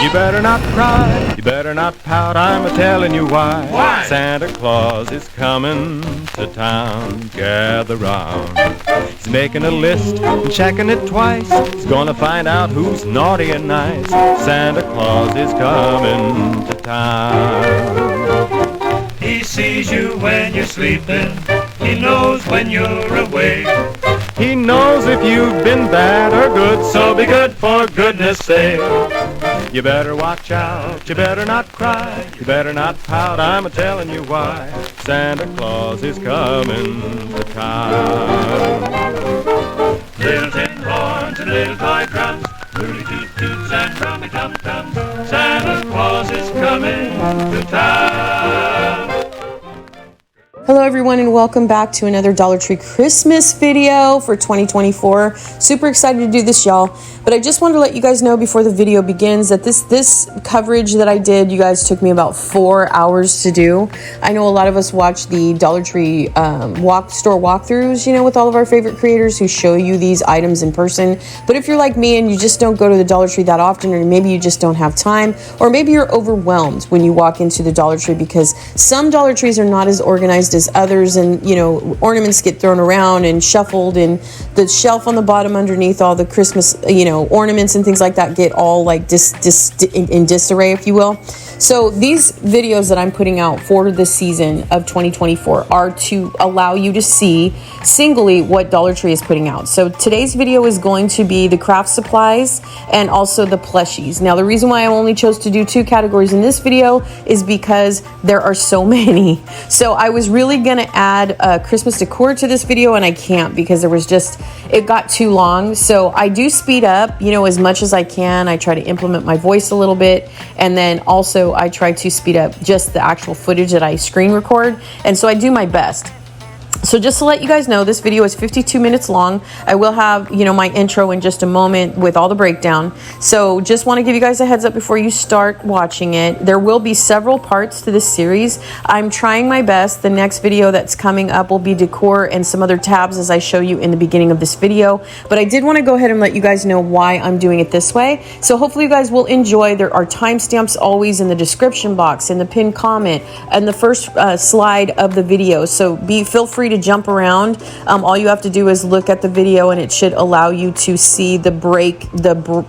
You better not cry, you better not pout, I'm a-telling you why. Why? Santa Claus is coming to town, gather round. He's making a list and checking it twice. He's gonna find out who's naughty and nice. Santa Claus is coming to town. He sees you when you're sleeping. He knows when you're awake. He knows if you've been bad or good, so be good for goodness sake. You better watch out, you better not cry, you better not pout, I'm a-telling you why. Santa Claus is coming to town. Little tin horns and little toy drums, rooty toot toots and rummy tum tums. Santa Claus is coming to town. Hello everyone and welcome back to another Dollar Tree Christmas video for 2024. Super excited to do this, y'all. But I just wanted to let you guys know before the video begins that this coverage that I did, you guys, took me about 4 hours to do. I know a lot of us watch the Dollar Tree store walkthroughs, you know, with all of our favorite creators who show you these items in person. But if you're like me and you just don't go to the Dollar Tree that often, or maybe you just don't have time, or maybe you're overwhelmed when you walk into the Dollar Tree because some Dollar Trees are not as organized as others, and you know, ornaments get thrown around and shuffled, and the shelf on the bottom underneath all the Christmas, you know, ornaments and things like that get all like in disarray, if you will. So these videos that I'm putting out for this season of 2024 are to allow you to see singly what Dollar Tree is putting out. So today's video is going to be the craft supplies and also the plushies. Now, the reason why I only chose to do 2 categories in this video is because there are so many. So I was really gonna add Christmas decor to this video, and I can't because it got too long. So I do speed up, you know, as much as I can. I try to implement my voice a little bit, and then also I try to speed up just the actual footage that I screen record, and so I do my best. So just to let you guys know, this video is 52 minutes long. I will have, you know, my intro in just a moment with all the breakdown. So just want to give you guys a heads up before you start watching it. There will be several parts to this series. I'm trying my best. The next video that's coming up will be decor and some other tabs, as I show you in the beginning of this video. But I did want to go ahead and let you guys know why I'm doing it this way. So hopefully you guys will enjoy. There are timestamps always in the description box, in the pinned comment, and the first slide of the video. So feel free to jump around. All you have to do is look at the video, and it should allow you to see the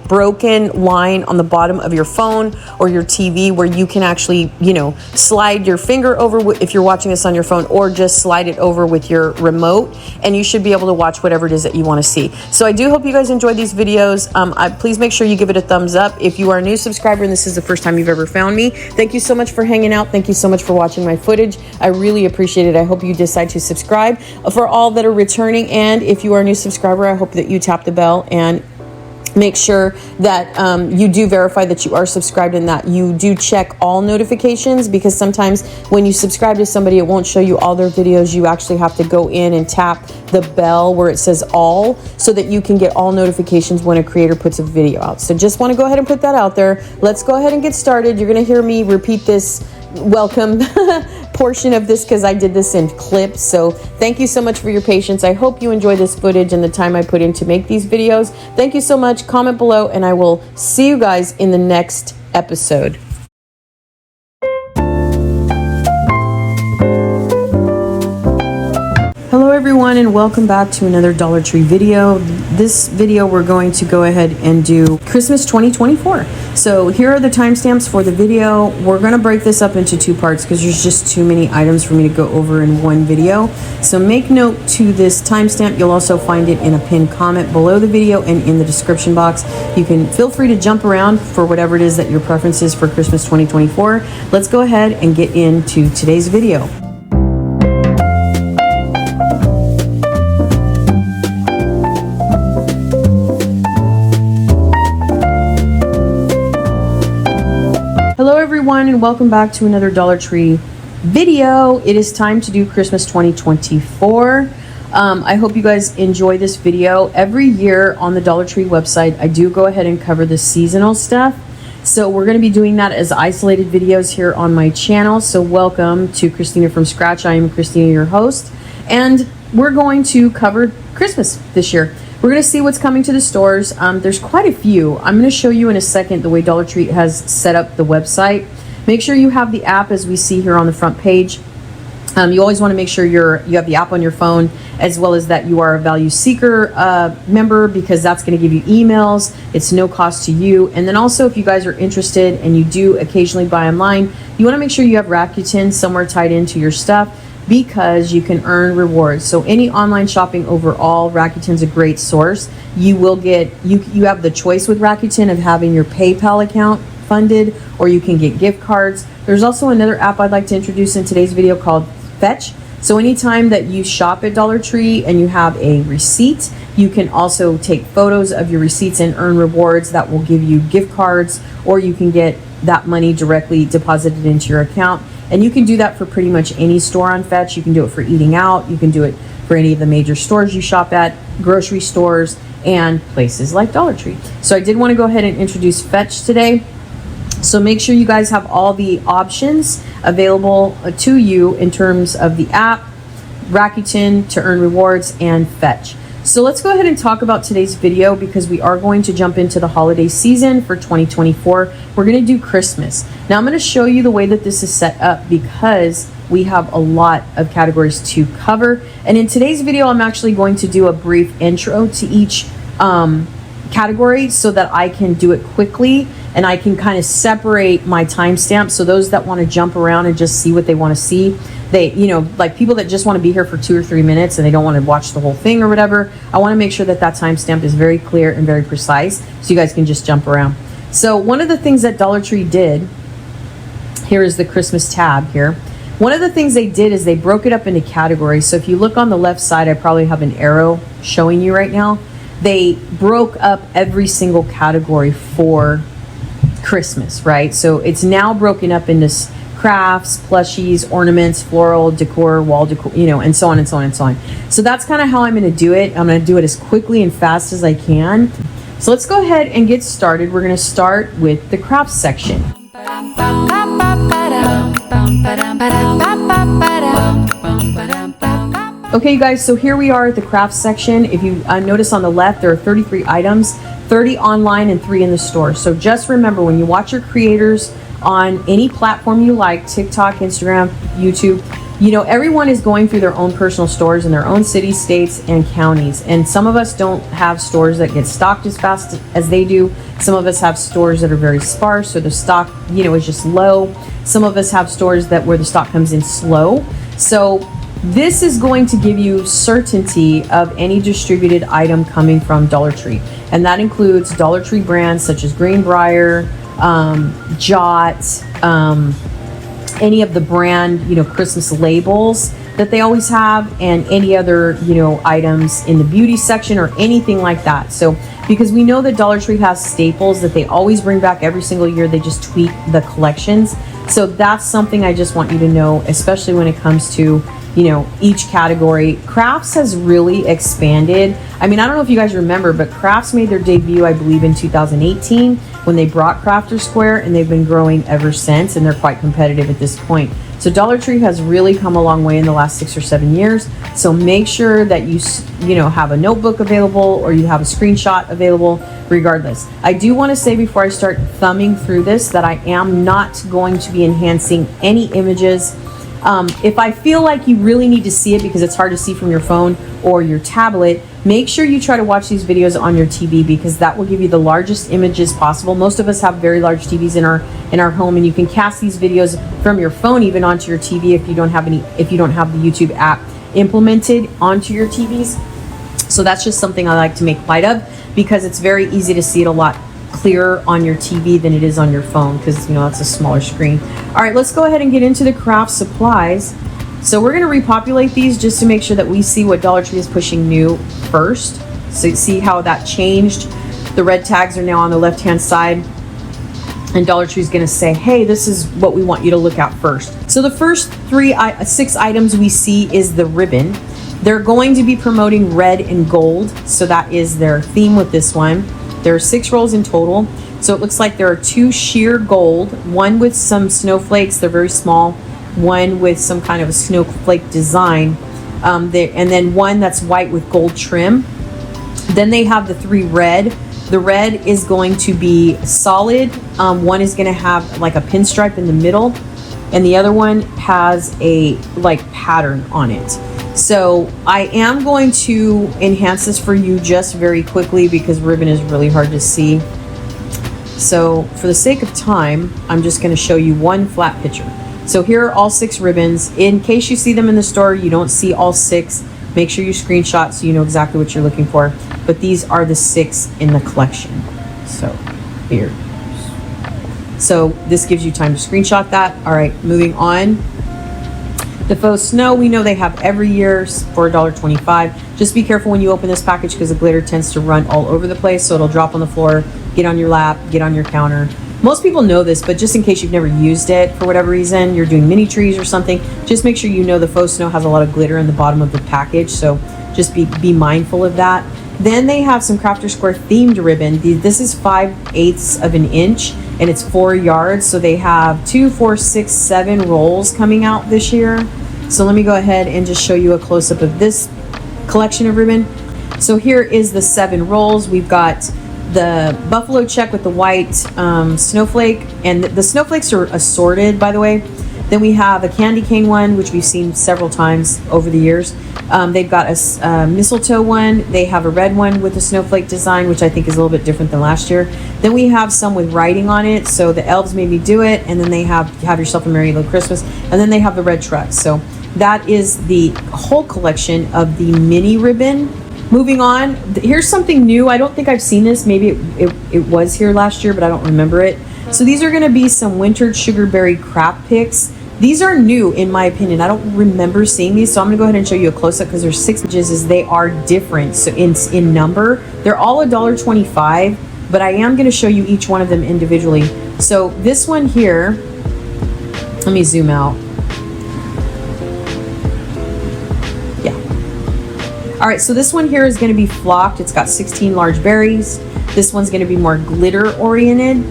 broken line on the bottom of your phone or your TV, where you can actually, you know, slide your finger over if you're watching this on your phone, or just slide it over with your remote, and you should be able to watch whatever it is that you want to see. So I do hope you guys enjoyed these videos. Please make sure you give it a thumbs up. If you are a new subscriber and this is the first time you've ever found me, thank you so much for hanging out. Thank you so much for watching my footage. I really appreciate it. I hope you decide to subscribe. For all that are returning, and if you are a new subscriber, I hope that you tap the bell and make sure that you do verify that you are subscribed and that you do check all notifications, because sometimes when you subscribe to somebody, it won't show you all their videos. You actually have to go in and tap the bell where it says all, so that you can get all notifications when a creator puts a video out. So just want to go ahead and put that out there. Let's go ahead and get started. You're going to hear me repeat this welcome portion of this because I did this in clips. So thank you so much for your patience. I hope you enjoy this footage and the time I put in to make these videos. Thank you so much. Comment below, and I will see you guys in the next episode. Hello everyone, and welcome back to another Dollar Tree video. This video we're going to go ahead and do Christmas 2024. So here are the timestamps for the video. We're going to break this up into 2 parts because there's just too many items for me to go over in one video. So make note to this timestamp. You'll also find it in a pinned comment below the video and in the description box. You can feel free to jump around for whatever it is that your preference is for Christmas 2024. Let's go ahead and get into today's video. Hello everyone, and welcome back to another Dollar Tree video. It is time to do Christmas 2024. I hope you guys enjoy this video. Every year on the Dollar Tree website, I do go ahead and cover the seasonal stuff. So we're going to be doing that as isolated videos here on my channel. So welcome to Christina from Scratch. I am Christina, your host, and we're going to cover Christmas this year. We're going to see what's coming to the stores. There's quite a few. I'm going to show you in a second the way Dollar Tree has set up the website. Make sure you have the app as we see here on the front page. You always want to make sure you have the app on your phone, as well as that you are a Value Seeker member, because that's going to give you emails. It's no cost to you. And then also, if you guys are interested and you do occasionally buy online, you want to make sure you have Rakuten somewhere tied into your stuff, because you can earn rewards. So any online shopping overall, Rakuten's a great source. You will get, you have the choice with Rakuten of having your PayPal account funded, or you can get gift cards. There's also another app I'd like to introduce in today's video called Fetch. So anytime that you shop at Dollar Tree and you have a receipt, you can also take photos of your receipts and earn rewards that will give you gift cards, or you can get that money directly deposited into your account. And you can do that for pretty much any store on Fetch. You can do it for eating out. You can do it for any of the major stores you shop at, grocery stores, and places like Dollar Tree. So I did want to go ahead and introduce Fetch today. So make sure you guys have all the options available to you in terms of the app, Rakuten to earn rewards, and Fetch. So let's go ahead and talk about today's video, because we are going to jump into the holiday season for 2024. We're going to do Christmas. Now I'm going to show you the way that this is set up, because we have a lot of categories to cover. And in today's video, I'm actually going to do a brief intro to each category so that I can do it quickly, and I can kind of separate my timestamp. So those that want to jump around and just see what they want to see, they, you know, like people that just want to be here for 2 or 3 minutes and they don't want to watch the whole thing or whatever, I want to make sure that that timestamp is very clear and very precise, so you guys can just jump around. So one of the things that Dollar Tree did, here is the Christmas tab here. One of the things they did is they broke it up into categories. So if you look on the left side, I probably have an arrow showing you right now. They broke up every single category for Christmas, right? So it's now broken up into crafts, plushies, ornaments, floral decor, wall decor, you know, and so on and so on and so on. So that's kind of how I'm going to do it. I'm going to do it as quickly and fast as I can. So let's go ahead and get started. We're going to start with the crafts section. Okay, you guys, so here we are at the crafts section. If you notice on the left, there are 33 items, 30 online and 3 in the store. So just remember, when you watch your creators on any platform you like, TikTok, Instagram, YouTube, you know, everyone is going through their own personal stores in their own cities, states, and counties. And some of us don't have stores that get stocked as fast as they do. Some of us have stores that are very sparse, so the stock, you know, is just low. Some of us have stores that where the stock comes in slow. So this is going to give you certainty of any distributed item coming from Dollar Tree. And that includes Dollar Tree brands such as Greenbrier, Jot, any of the brand, you know, Christmas labels that they always have, and any other, you know, items in the beauty section or anything like that. So because we know that Dollar Tree has staples that they always bring back every single year, they just tweak the collections. So that's something I just want you to know, especially when it comes to, you know, each category. Crafts has really expanded. I mean, I don't know if you guys remember, but Crafts made their debut, I believe, in 2018 when they brought Crafter Square, and they've been growing ever since, and they're quite competitive at this point. So Dollar Tree has really come a long way in the last 6 or 7 years. So make sure that you know, have a notebook available, or you have a screenshot available. Regardless, I do want to say before I start thumbing through this that I am not going to be enhancing any images. If I feel like you really need to see it because it's hard to see from your phone or your tablet, make sure you try to watch these videos on your TV, because that will give you the largest images possible. Most of us have very large TVs in our home, and you can cast these videos from your phone even onto your TV if you don't have the YouTube app implemented onto your TVs. So that's just something I like to make light of, because it's very easy to see it a lot clearer on your TV than it is on your phone, because, you know, it's a smaller screen. All right, let's go ahead and get into the craft supplies. So we're going to repopulate these just to make sure that we see what Dollar Tree is pushing new first. So you see how that changed. The red tags are now on the left hand side, and Dollar Tree is going to say, hey, this is what we want you to look at first. So the first 6 items we see is the ribbon. They're going to be promoting red and gold, so that is their theme with this one. There are 6 rolls in total. So it looks like there are 2 sheer gold, one with some snowflakes, they're very small, one with some kind of a snowflake design, and then one that's white with gold trim. Then they have the 3 red. The red is going to be solid. One is going to have like a pinstripe in the middle, and the other one has a like pattern on it. So I am going to enhance this for you just very quickly because ribbon is really hard to see. So for the sake of time, I'm just going to show you one flat picture. So here are all 6 ribbons. In case you see them in the store, you don't see all 6, make sure you screenshot so you know exactly what you're looking for. But these are the 6 in the collection. So here. So this gives you time to screenshot that. All right, moving on. The faux snow, we know they have every year for $1.25. Just be careful when you open this package because the glitter tends to run all over the place. So it'll drop on the floor, get on your lap, get on your counter. Most people know this, but just in case you've never used it for whatever reason, you're doing mini trees or something, just make sure you know the faux snow has a lot of glitter in the bottom of the package. So just be mindful of that. Then they have some Crafter Square themed ribbon. This is 5/8 of an inch and it's 4 yards. So they have 2, 4, 6, 7 rolls coming out this year. So let me go ahead and just show you a close-up of this collection of ribbon. So here is the 7 rolls. We've got the buffalo check with the white snowflake, and the snowflakes are assorted, by the way. Then we have a candy cane one, which we've seen several times over the years. They've got a mistletoe one. They have a red one with a snowflake design, which I think is a little bit different than last year. Then we have some with writing on it. So the elves made me do it, and then they have yourself a merry little Christmas, and then they have the red truck. So that is the whole collection of the mini ribbon. Moving on, here's something new. I don't think I've seen this. Maybe it was here last year, but I don't remember it. So these are going to be some wintered sugarberry crap picks. These are new in my opinion. I don't remember seeing these, so I'm going to go ahead and show you a close-up because there's 6 inches. They are different. So in number, they're all $1.25, but I am going to show you each one of them individually. So this one here, let me zoom out. All right, so this one here is going to be flocked. It's got 16 large berries. This one's going to be more glitter oriented.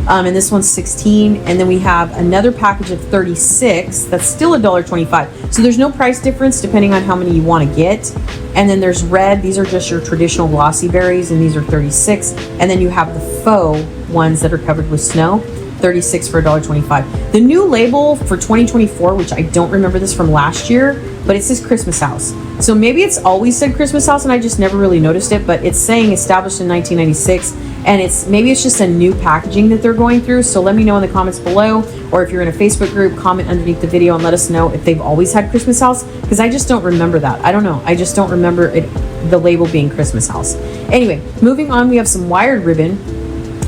And this one's 16. And then we have another package of 36. That's still $1.25. So there's no price difference depending on how many you want to get. And then there's red. These are just your traditional glossy berries, and these are 36. And then you have the faux ones that are covered with snow. 36 for $1.25. The new label for 2024, which I don't remember this from last year, but it says Christmas House. So maybe it's always said Christmas House and I just never really noticed it, but it's saying established in 1996, and maybe it's just a new packaging that they're going through. So let me know in the comments below, or if you're in a Facebook group, comment underneath the video and let us know if they've always had Christmas House, because I just don't remember that. I don't know. I just don't remember it, the label being Christmas House. Anyway, moving on, we have some wired ribbon.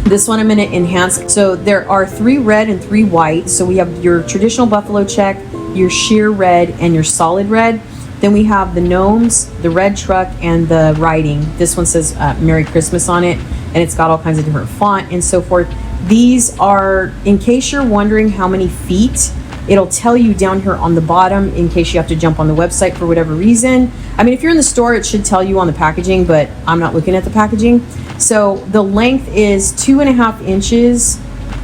This one I'm going to enhance. So there are 3 red and 3 white. So we have your traditional buffalo check, your sheer red, and your solid red. Then we have the gnomes, the red truck, and the writing. This one says Merry Christmas on it, and it's got all kinds of different font and so forth. These are, in case you're wondering how many feet, it'll tell you down here on the bottom in case you have to jump on the website for whatever reason. I mean, if you're in the store, it should tell you on the packaging, but I'm not looking at the packaging. So the length is 2.5 inches.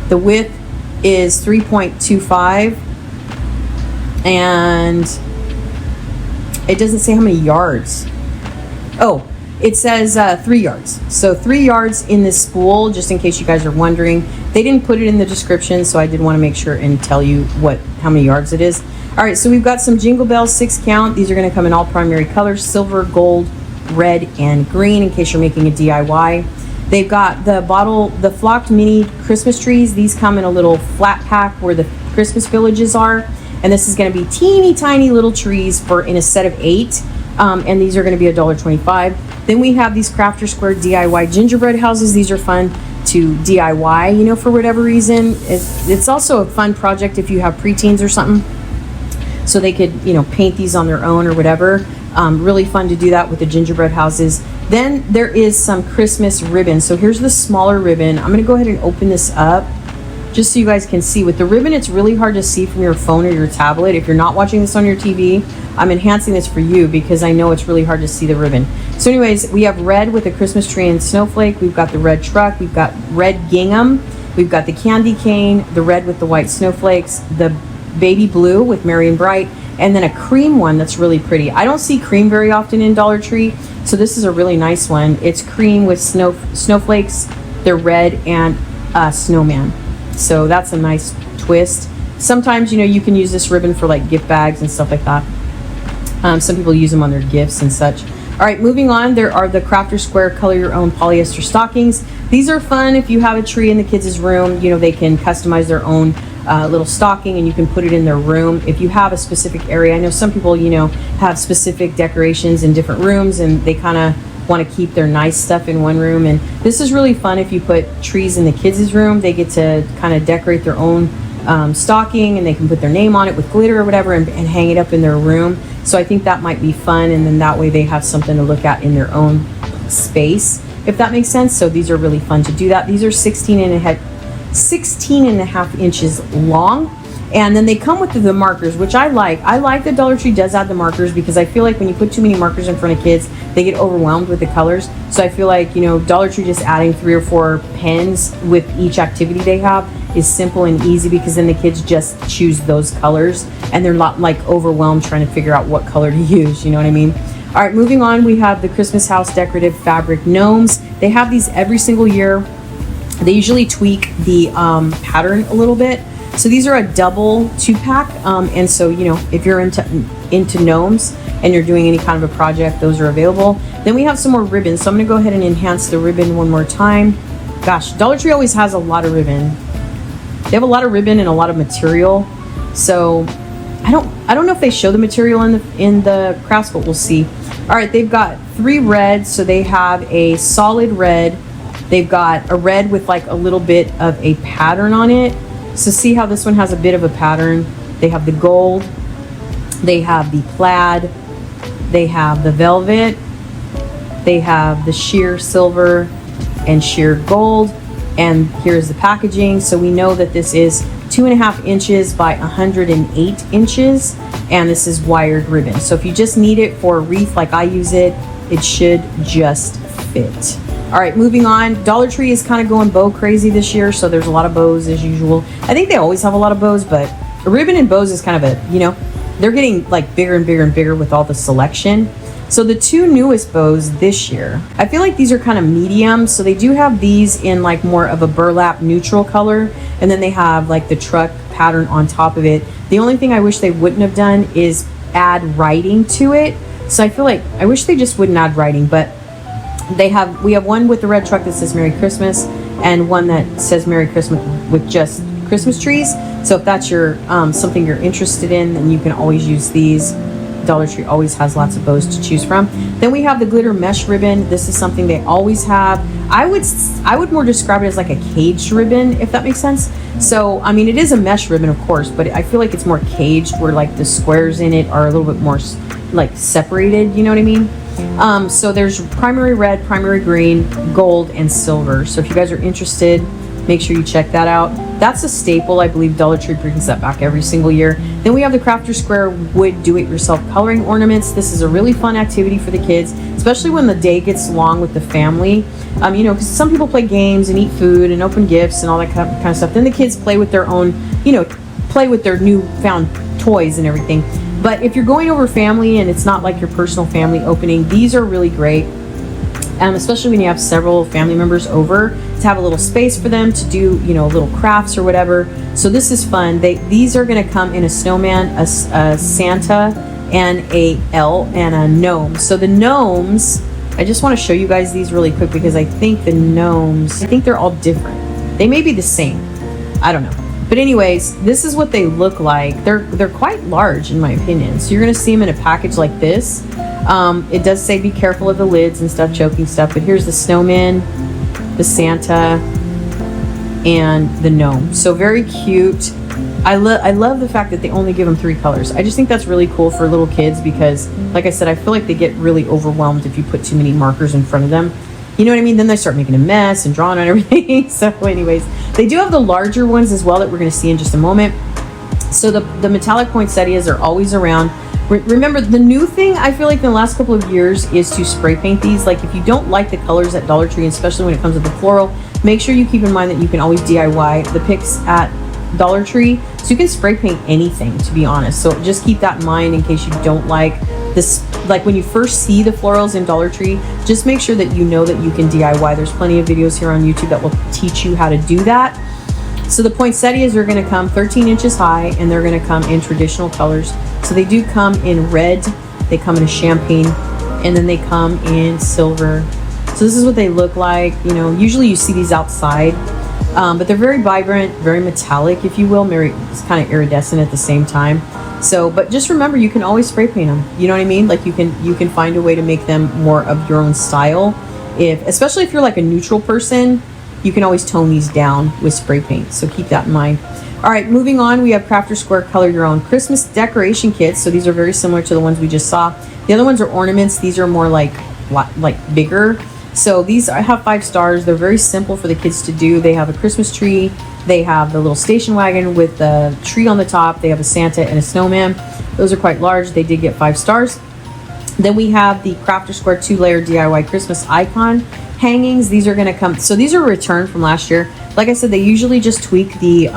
The width is 3.25. And it doesn't say how many yards. Oh, it says 3 yards. So 3 yards in this spool, just in case you guys are wondering. They didn't put it in the description, so I did want to make sure and tell you how many yards it is. All right, so we've got some Jingle Bells 6 count. These are going to come in all primary colors: silver, gold, red, and green, in case you're making a DIY. They've got the flocked mini Christmas trees. These come in a little flat pack where the Christmas villages are. And this is going to be teeny tiny little trees in a set of 8. And these are going to be $1.25. Then we have these Crafter Square DIY gingerbread houses. These are fun to DIY, for whatever reason. It's also a fun project if you have preteens or something. So they could, paint these on their own or whatever. Really fun to do that with the gingerbread houses. Then there is some Christmas ribbon. So here's the smaller ribbon. I'm going to go ahead and open this up just so you guys can see. With the ribbon, it's really hard to see from your phone or your tablet. If you're not watching this on your TV, I'm enhancing this for you because I know it's really hard to see the ribbon. So anyways, we have red with a Christmas tree and snowflake. We've got the red truck. We've got red gingham. We've got the candy cane, the red with the white snowflakes, the baby blue with merry and bright, and then a cream one that's really pretty. I don't see cream very often in Dollar Tree, so this is a really nice one. It's cream with snowflakes. They're red and snowman. So that's a nice twist. Sometimes, you know, you can use this ribbon for like gift bags and stuff like that. Some people use them on their gifts and such. All right, moving on, there are the Crafter Square Color Your Own polyester stockings. These are fun if you have a tree in the kids' room. You know, they can customize their own little stocking and you can put it in their room. If you have a specific area, I know some people, you know, have specific decorations in different rooms and they kind of want to keep their nice stuff in one room. And this is really fun if you put trees in the kids' room. They get to kind of decorate their own stocking and they can put their name on it with glitter or whatever and hang it up in their room. So I think that might be fun, and then that way they have something to look at in their own space, if that makes sense. So these are really fun to do that. These are 16 and a half inches long, and then they come with the markers, which I like. I like that Dollar Tree does add the markers because I feel like when you put too many markers in front of kids, they get overwhelmed with the colors. So I feel like, you know, Dollar Tree just adding 3 or 4 pens with each activity they have is simple and easy, because then the kids just choose those colors and they're not like overwhelmed trying to figure out what color to use, you know what I mean? All right, moving on, we have the Christmas House Decorative Fabric Gnomes. They have these every single year. They usually tweak the pattern a little bit. So these are a double 2-pack, and so, you know, if you're into gnomes and you're doing any kind of a project, those are available. Then we have some more ribbons, so I'm gonna go ahead and enhance the ribbon one more time. Gosh, Dollar Tree always has a lot of ribbon. They have a lot of ribbon and a lot of material, so I don't know if they show the material in the crafts, but we'll see. All right, they've got 3 reds, so they have a solid red. They've got a red with like a little bit of a pattern on it. So see how this one has a bit of a pattern. They have the gold, they have the plaid, they have the velvet, they have the sheer silver and sheer gold, and here's the packaging. So we know that this is 2.5 inches by 108 inches, and this is wired ribbon. So if you just need it for a wreath like I use it, it should just fit. All right, moving on. Dollar Tree is kind of going bow crazy this year, so there's a lot of bows as usual. I think they always have a lot of bows, but ribbon and bows is kind of a, you know, they're getting like bigger and bigger and bigger with all the selection. So the 2 newest bows this year, I feel like these are kind of medium. So they do have these in like more of a burlap neutral color, and then they have like the truck pattern on top of it. The only thing I wish they wouldn't have done is add writing to it. So I feel like I wish they just wouldn't add writing, but we have one with the red truck that says Merry Christmas, and one that says Merry Christmas with just Christmas trees. So if that's your something you're interested in, then you can always use these. Dollar Tree always has lots of bows to choose from. Then we have the glitter mesh ribbon. This is something they always have. I would more describe it as like a caged ribbon, if that makes sense. So I mean, it is a mesh ribbon, of course, but I feel like it's more caged, where like the squares in it are a little bit more like separated, you know what I mean? So there's primary red, primary green, gold, and silver. So if you guys are interested, make sure you check that out. That's a staple. I believe Dollar Tree brings that back every single year. Then we have the Crafter Square Wood Do-It-Yourself Coloring Ornaments. This is a really fun activity for the kids, especially when the day gets long with the family. You know, because some people play games and eat food and open gifts and all that kind of stuff. Then the kids play with their own, you know, play with their newfound toys and everything. But if you're going over family and it's not like your personal family opening, these are really great. Especially when you have several family members over, to have a little space for them to do, you know, little crafts or whatever. So this is fun. These are going to come in a snowman, a Santa, and a elf and a gnome. So the gnomes, I just want to show you guys these really quick, because I think the gnomes, I think they're all different. They may be the same. I don't know. But anyways, this is what they look like. They're quite large in my opinion. So you're going to see them in a package like this. It does say be careful of the lids and stuff, choking stuff, but here's the snowman, the Santa, and the gnome. So very cute. I love the fact that they only give them 3 colors. I just think that's really cool for little kids, because like I said, I feel like they get really overwhelmed if you put too many markers in front of them. You know what I mean? Then they start making a mess and drawing on everything. So anyways, they do have the larger ones as well that we're going to see in just a moment. So the metallic poinsettias are always around. Remember, the new thing I feel like in the last couple of years is to spray paint these. Like if you don't like the colors at Dollar Tree, especially when it comes to the floral, make sure you keep in mind that you can always DIY. The picks at Dollar Tree, so you can spray paint anything, to be honest. So just keep that in mind in case you don't like this. Like when you first see the florals in Dollar Tree, just make sure that you know that you can DIY. There's plenty of videos here on YouTube that will teach you how to do that. So the poinsettias are going to come 13 inches high, and they're going to come in traditional colors. So they do come in red, they come in a champagne, and then they come in silver. So this is what they look like. You know, usually you see these outside, but they're very vibrant, very metallic, if you will. It's kind of iridescent at the same time. So, but just remember, you can always spray paint them. You know what I mean? Like you can find a way to make them more of your own style. Especially if you're like a neutral person, you can always tone these down with spray paint. So keep that in mind. All right, moving on, we have Crafter Square Color Your Own Christmas decoration kits. So these are very similar to the ones we just saw. The other ones are ornaments. These are more like bigger. So these have 5 stars. They're very simple for the kids to do. They have a Christmas tree. They have the little station wagon with the tree on the top. They have a Santa and a snowman. Those are quite large. They did get 5 stars. Then we have the Crafter Square 2-layer DIY Christmas icon hangings. These are going to come. So these are a return from last year. Like I said, they usually just tweak the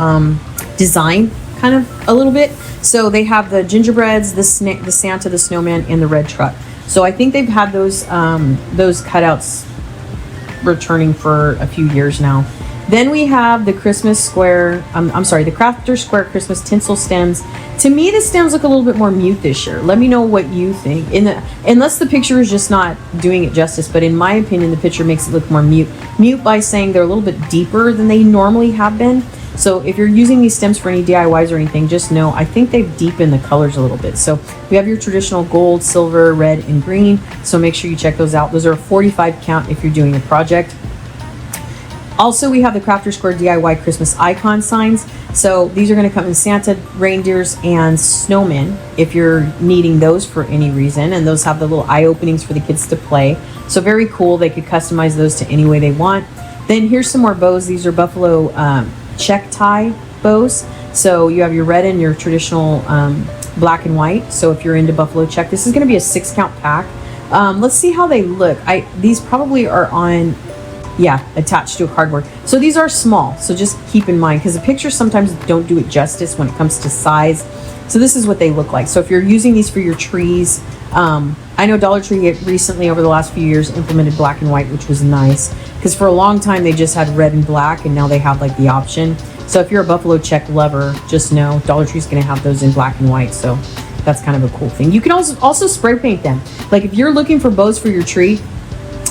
design kind of a little bit. So they have the gingerbreads, the Santa, the snowman, and the red truck. So I think they've had those cutouts returning for a few years now. Then we have the Christmas Square, the Crafter Square Christmas tinsel stems. To me, the stems look a little bit more mute this year. Let me know what you think. Unless the picture is just not doing it justice, but in my opinion, the picture makes it look more mute. Mute by saying they're a little bit deeper than they normally have been. So if you're using these stems for any DIYs or anything, just know I think they've deepened the colors a little bit. So we have your traditional gold, silver, red, and green. So make sure you check those out. Those are a 45 count if you're doing a project. Also, we have the Crafter Square DIY Christmas icon signs. So these are going to come in Santa, reindeers, and snowmen if you're needing those for any reason. And those have the little eye openings for the kids to play. So very cool. They could customize those to any way they want. Then here's some more bows. These are buffalo check tie bows. So you have your red and your traditional black and white. So if you're into buffalo check, this is going to be a 6 count pack. Let's see how they look. These probably are on, attached to a cardboard. So these are small. So just keep in mind, because the pictures sometimes don't do it justice when it comes to size. So this is what they look like. So if you're using these for your trees, I know Dollar Tree recently over the last few years implemented black and white, which was nice, because for a long time they just had red and black, and now they have like the option. So if you're a buffalo check lover, just know Dollar Tree's going to have those in black and white. So that's kind of a cool thing. You can also spray paint them. Like if you're looking for bows for your tree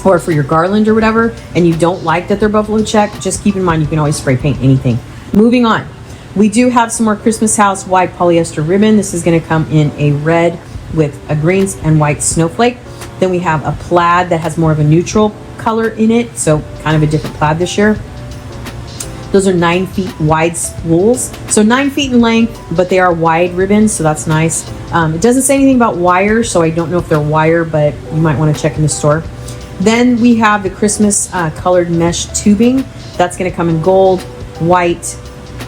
or for your garland or whatever, and you don't like that they're buffalo check, just keep in mind you can always spray paint anything. Moving on, we do have some more Christmas house wide polyester ribbon. This is going to come in a red with a greens and white snowflake. Then we have a plaid that has more of a neutral color in it, so kind of a different plaid this year. Those are 9 feet wide spools, so 9 feet in length, but they are wide ribbons, so that's nice. It doesn't say anything about wire, so I don't know if they're wire, but you might want to check in the store. Then we have the Christmas colored mesh tubing. That's going to come in gold, white,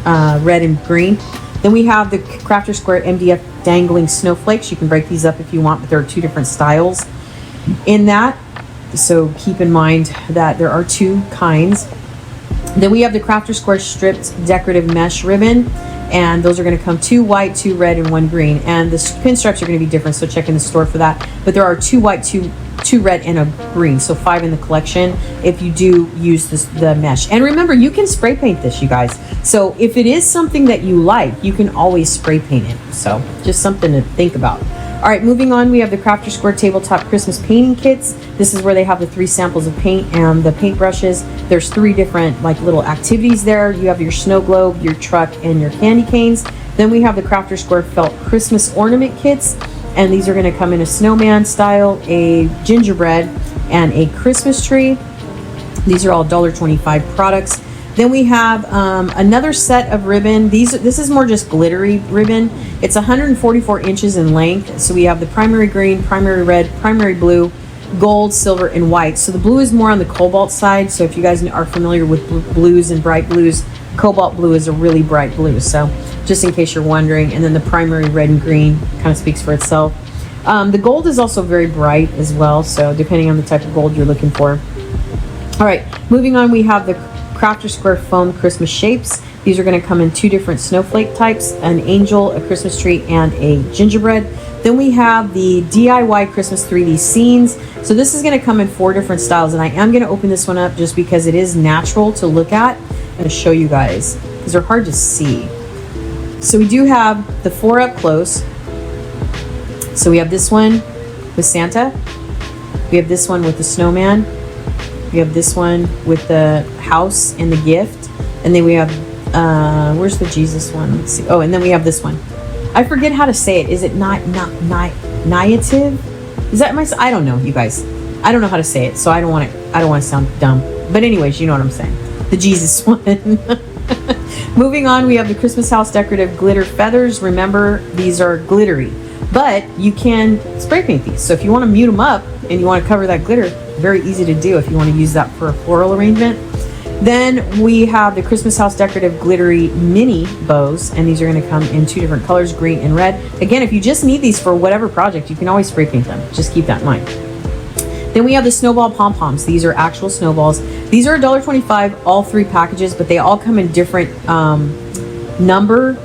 red, and green. Then we have the Crafter Square MDF dangling snowflakes. You can break these up if you want, but there are 2 different styles in that. So keep in mind that there are 2 kinds. Then we have the Crafter Square stripped decorative mesh ribbon, and those are going to come 2 white, 2 red, and 1 green. And the pinstripes are going to be different, so check in the store for that. But there are 2 white, 2 red, and a green, so 5 in the collection if you do use the mesh. And remember, you can spray paint this, you guys. So if it is something that you like, you can always spray paint it. So just something to think about. All right, moving on, we have the Crafter Square Tabletop Christmas Painting Kits. This is where they have the 3 samples of paint and the paint brushes. There's 3 different like little activities there. You have your snow globe, your truck, and your candy canes. Then we have the Crafter Square Felt Christmas Ornament Kits, and these are going to come in a snowman style, a gingerbread, and a Christmas tree. These are all $1.25 products. Then we have another set of ribbon. This is more just glittery ribbon. It's 144 inches in length. So we have the primary green, primary red, primary blue, gold, silver, and white. So the blue is more on the cobalt side. So if you guys are familiar with blues and bright blues, cobalt blue is a really bright blue. So just in case you're wondering. And then the primary red and green kind of speaks for itself. The gold is also very bright as well. So depending on the type of gold you're looking for. All right, moving on, we have the Crafter Square Foam Christmas Shapes. These are going to come in 2 different snowflake types, an angel, a Christmas tree, and a gingerbread. Then we have the DIY Christmas 3D scenes. So this is going to come in 4 different styles, and I am going to open this one up just because it is natural to look at. I'm going to show you guys because they're hard to see. So we do have the 4 up close. So we have this one with Santa. We have this one with the snowman. We have this one with the house and the gift. And then we have, where's the Jesus one? Let's see. Oh, and then we have this one. I forget how to say it. Is it native? Is that I don't know, you guys. I don't know how to say it, so I don't want to sound dumb. But anyways, you know what I'm saying. The Jesus one. Moving on, we have the Christmas house decorative glitter feathers. Remember, these are glittery, but you can spray paint these. So if you want to mute them up and you want to cover that glitter, very easy to do if you want to use that for a floral arrangement. Then we have the Christmas house decorative glittery mini bows, and these are going to come in 2 different colors, green and red. Again, if you just need these for whatever project, you can always spray paint them. Just keep that in mind. Then we have the snowball pom-poms. These are actual snowballs. These are $1.25, all 3 packages, but they all come in different number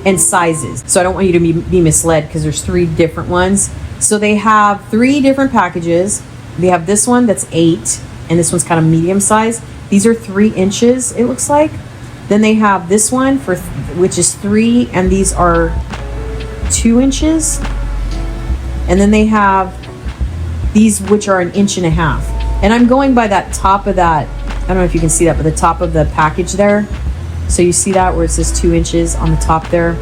and sizes. So I don't want you to be misled because there's 3 different ones. So they have 3 different packages. They have this one that's 8, and this one's kind of medium size. These are 3 inches, it looks like. Then they have this one which is 3, and these are 2 inches. And then they have these which are 1.5 inches. And I'm going by that top of that, I don't know if you can see that, but the top of the package there. So you see that where it says 2 inches on the top there.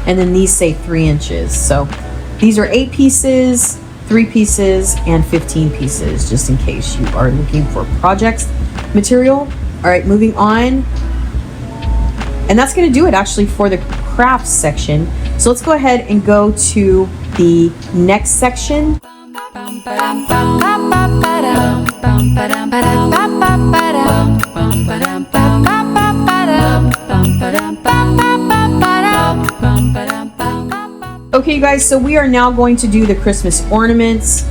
And then these say 3 inches. So these are 8 pieces, 3 pieces, and 15 pieces, just in case you are looking for projects material. All right, moving on. And that's going to do it actually for the crafts section. So let's go ahead and go to the next section. Okay, you guys, so we are now going to do the Christmas ornaments.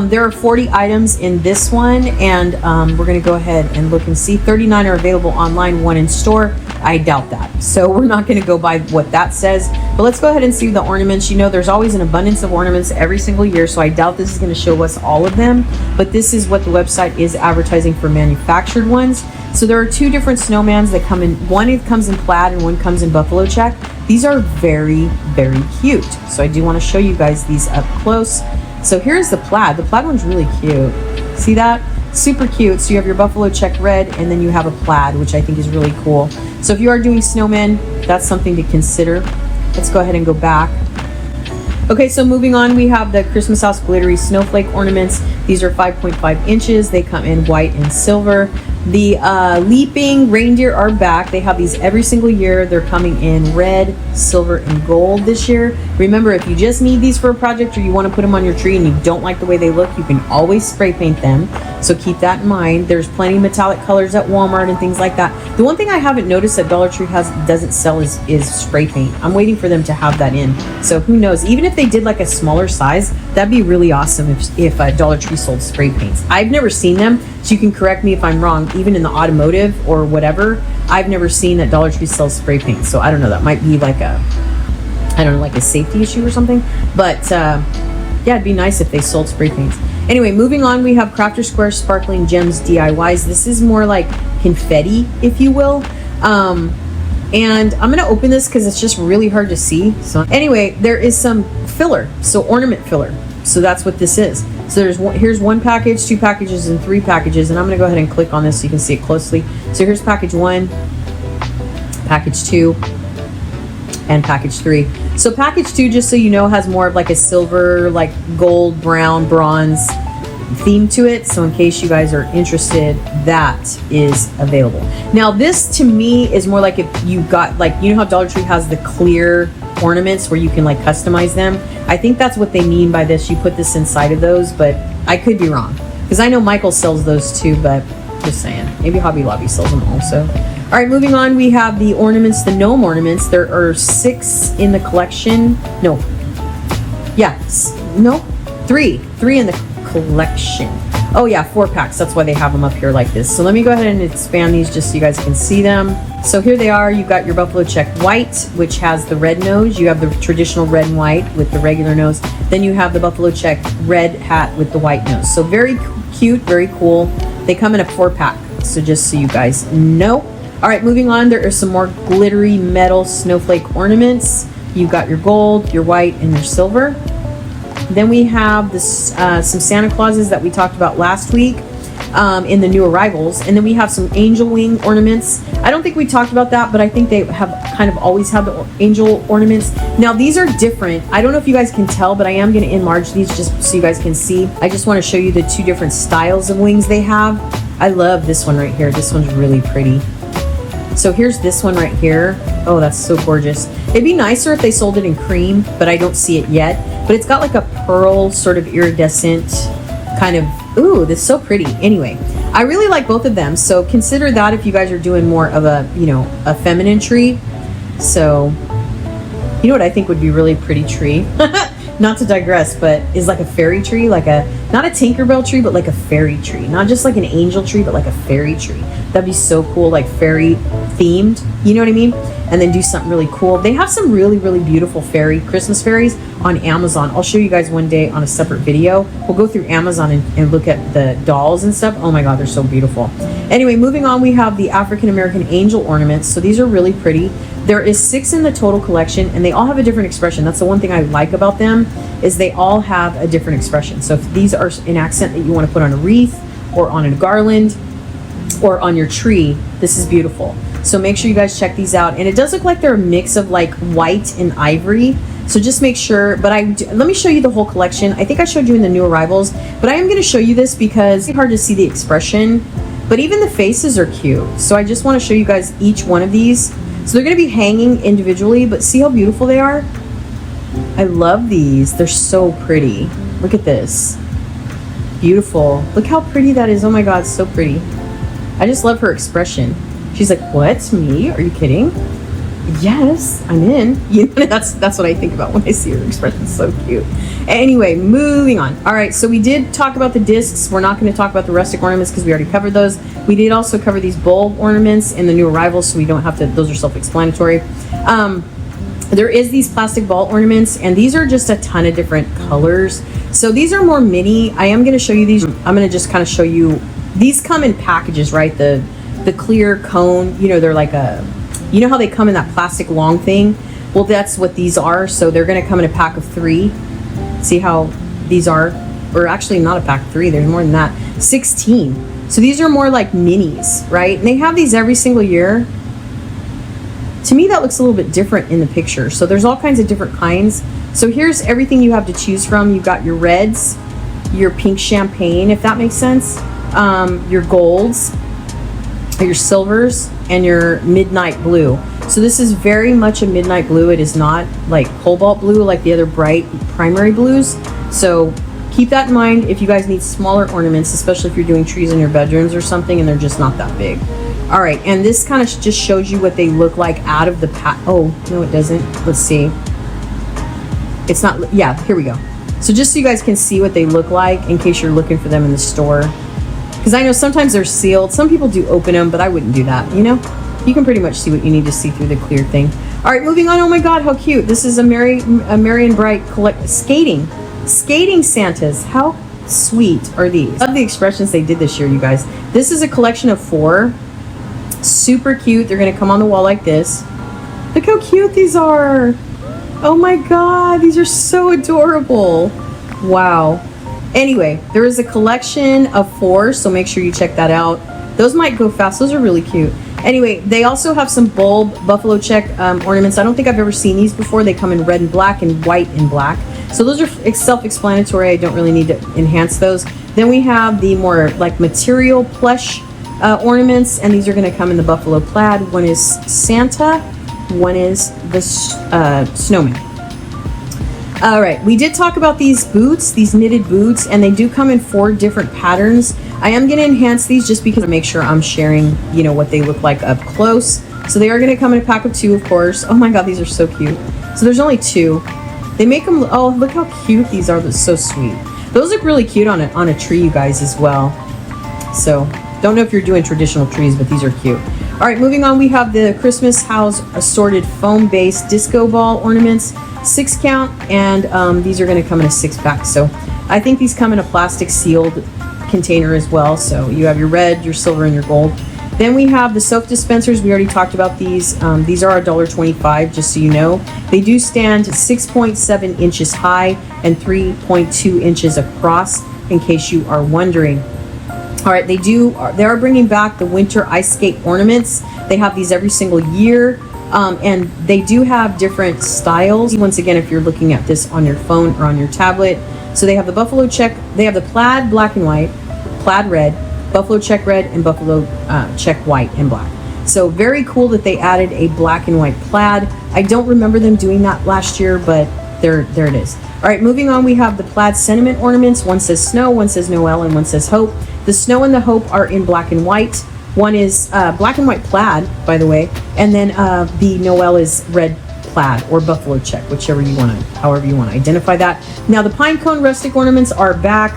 There are 40 items in this one, and we're going to go ahead and look and see. 39 are available online, 1 in store. I doubt that. So we're not going to go by what that says. But let's go ahead and see the ornaments. You know, there's always an abundance of ornaments every single year, so I doubt this is going to show us all of them. But this is what the website is advertising for manufactured ones. So there are 2 different snowmans that come in. One comes in plaid and one comes in buffalo check. These are very, very cute. So I do want to show you guys these up close. So here's the plaid. The plaid one's really cute. See that? Super cute. So you have your buffalo check red, and then you have a plaid, which I think is really cool. So if you are doing snowmen, that's something to consider. Let's go ahead and go back. Okay, so moving on, we have the Christmas house glittery snowflake ornaments. These are 5.5 inches. They come in white and silver. The leaping reindeer are back. They have these every single year. They're coming in red, silver, and gold this year. Remember, if you just need these for a project or you want to put them on your tree and you don't like the way they look, you can always spray paint them. So keep that in mind. There's plenty of metallic colors at Walmart and things like that. The one thing I haven't noticed that Dollar Tree doesn't sell is spray paint. I'm waiting for them to have that in. So who knows? Even if they did like a smaller size, that'd be really awesome if Dollar Tree sold spray paints. I've never seen them, so you can correct me if I'm wrong. Even in the automotive or whatever, I've never seen that Dollar Tree sells spray paint. So I don't know, that might be like a, I don't know, like a safety issue or something. But yeah, it'd be nice if they sold spray paints. Anyway, moving on, we have Crafter Square Sparkling Gems DIYs. This is more like confetti, if you will. And I'm gonna open this because it's just really hard to see. So anyway, there is some filler, so ornament filler. So that's what this is. So here's 1 package, 2 packages, and 3 packages. And I'm gonna go ahead and click on this so you can see it closely. So here's package 1, package 2, and package 3. So package 2, just so you know, has more of like a silver, like gold, brown, bronze theme to it. So in case you guys are interested, that is available. Now this to me is more like if you got, like, you know how Dollar Tree has the clear ornaments where you can like customize them. I think that's what they mean by this. You put this inside of those, but I could be wrong because I know Michael sells those too, but just saying, maybe Hobby Lobby sells them also. All right, moving on, we have the ornaments, the gnome ornaments. There are 6 in the collection. No, yeah, no, 3 in the collection. Oh yeah, 4 packs. That's why they have them up here like this. So let me go ahead and expand these just so you guys can see them. So here they are. You've got your buffalo check white, which has the red nose. You have the traditional red and white with the regular nose. Then you have the buffalo check red hat with the white nose. So very cute, very cool. They come in a 4 pack. So just so you guys know. All right, moving on. There are some more glittery metal snowflake ornaments. You've got your gold, your white, and your silver. Then we have this, some Santa Clauses that we talked about last week in the new arrivals. And then we have some angel wing ornaments. I don't think we talked about that, but I think they have kind of always had the angel ornaments. Now, these are different. I don't know if you guys can tell, but I am going to enlarge these just so you guys can see. I just want to show you the 2 different styles of wings they have. I love this one right here. This one's really pretty. So here's this one right here. Oh, that's so gorgeous. It'd be nicer if they sold it in cream, but I don't see it yet. But it's got like a pearl sort of iridescent kind of, ooh, this is so pretty. Anyway, I really like both of them. So consider that if you guys are doing more of a, you know, a feminine tree. So, you know what I think would be a really pretty tree? Not to digress, but is like a fairy tree, like a, not a Tinkerbell tree, but like a fairy tree. Not just like an angel tree, but like a fairy tree. That'd be so cool, like fairy themed, you know what I mean? And then do something really cool. They have some really, really beautiful Christmas fairies on Amazon. I'll show you guys one day on a separate video. We'll go through Amazon and look at the dolls and stuff. Oh my God, they're so beautiful. Anyway, moving on, we have the African American angel ornaments. So these are really pretty. There is 6 in the total collection, and they all have a different expression. That's the one thing I like about them, is they all have a different expression. So if these are an accent that you want to put on a wreath or on a garland or on your tree, this is beautiful. So make sure you guys check these out. And it does look like they're a mix of like white and ivory. So just make sure, but let me show you the whole collection. I think I showed you in the new arrivals, but I am going to show you this because it's hard to see the expression, but even the faces are cute. So I just want to show you guys each one of these. So they're going to be hanging individually, but see how beautiful they are? I love these. They're so pretty. Look at this. Beautiful. Look how pretty that is. Oh my God, so pretty. I just love her expression. She's like, what? Me? Are you kidding? Yes, I'm in. You know, that's what I think about when I see her expression. It's so cute. Anyway, moving on. All right, so we did talk about the discs. We're not going to talk about the rustic ornaments because we already covered those. We did also cover these bulb ornaments in the new arrivals, so we don't have to, those are self-explanatory. There is these plastic ball ornaments, and these are just a ton of different colors. So these are more mini. I am going to show you these. I'm going to just kind of show you. These come in packages, right? The clear cone, you know, they're like a, you know how they come in that plastic long thing? Well, that's what these are. So they're going to come in a pack of 3. See how these are? Or actually not a pack of 3. There's more than that. 16. So these are more like minis, right? And they have these every single year. To me, that looks a little bit different in the picture. So there's all kinds of different kinds. So here's everything you have to choose from. You've got your reds, your pink champagne, if that makes sense, your golds, your silvers, and your midnight blue. So this is very much a midnight blue. It is not like cobalt blue like the other bright primary blues. So keep that in mind if you guys need smaller ornaments, especially if you're doing trees in your bedrooms or something and they're just not that big. All right, and this kind of just shows you what they look like out of the pack. Oh, no, it doesn't. Let's see. It's not, yeah, here we go. So just so you guys can see what they look like in case you're looking for them in the store. Because I know sometimes they're sealed. Some people do open them, but I wouldn't do that, you know? You can pretty much see what you need to see through the clear thing. All right, moving on. Oh my God, how cute. This is a Merry and Bright skating Santas. How sweet are these? I love the expressions they did this year, you guys. This is a collection of 4. Super cute. They're going to come on the wall like this. Look how cute these are. Oh my God, these are so adorable. Wow. Anyway, there is a collection of 4, so make sure you check that out. Those might go fast. Those are really cute. Anyway, they also have some bulb buffalo check ornaments. I don't think I've ever seen these before. They come in red and black and white and black. So those are self-explanatory. I don't really need to enhance those. Then we have the more like material plush ornaments, and these are going to come in the buffalo plaid. One is Santa, one is the snowman. All right, we did talk about these boots, these knitted boots, and they do come in 4 different patterns. I am going to enhance these just because I make sure I'm sharing, you know, what they look like up close. So they are going to come in a pack of 2, of course. Oh my God, these are so cute. So there's only 2. They make them, oh, look how cute these are. That's so sweet. Those look really cute on a tree, you guys, as well. So don't know if you're doing traditional trees, but these are cute. All right, moving on, we have the Christmas House assorted foam-based disco ball ornaments, 6 count, and these are going to come in a 6-pack. So I think these come in a plastic sealed container as well. So you have your red, your silver, and your gold. Then we have the soap dispensers. We already talked about these. These are $1.25, just so you know. They do stand 6.7 inches high and 3.2 inches across, in case you are wondering. All right, they are bringing back the winter ice skate ornaments. They have these every single year, and they do have different styles. Once again, if you're looking at this on your phone or on your tablet. So they have the buffalo check, they have the plaid black and white, plaid red, buffalo check red, and buffalo check white and black. So very cool that they added a black and white plaid. I don't remember them doing that last year, but there it is. All right, moving on, we have the plaid sentiment ornaments. One says snow, one says Noel, and one says hope. The snow and the hope are in black and white. One is black and white plaid, by the way, and then the Noel is red plaid or buffalo check, however you want to identify that. Now the pine cone rustic ornaments are back.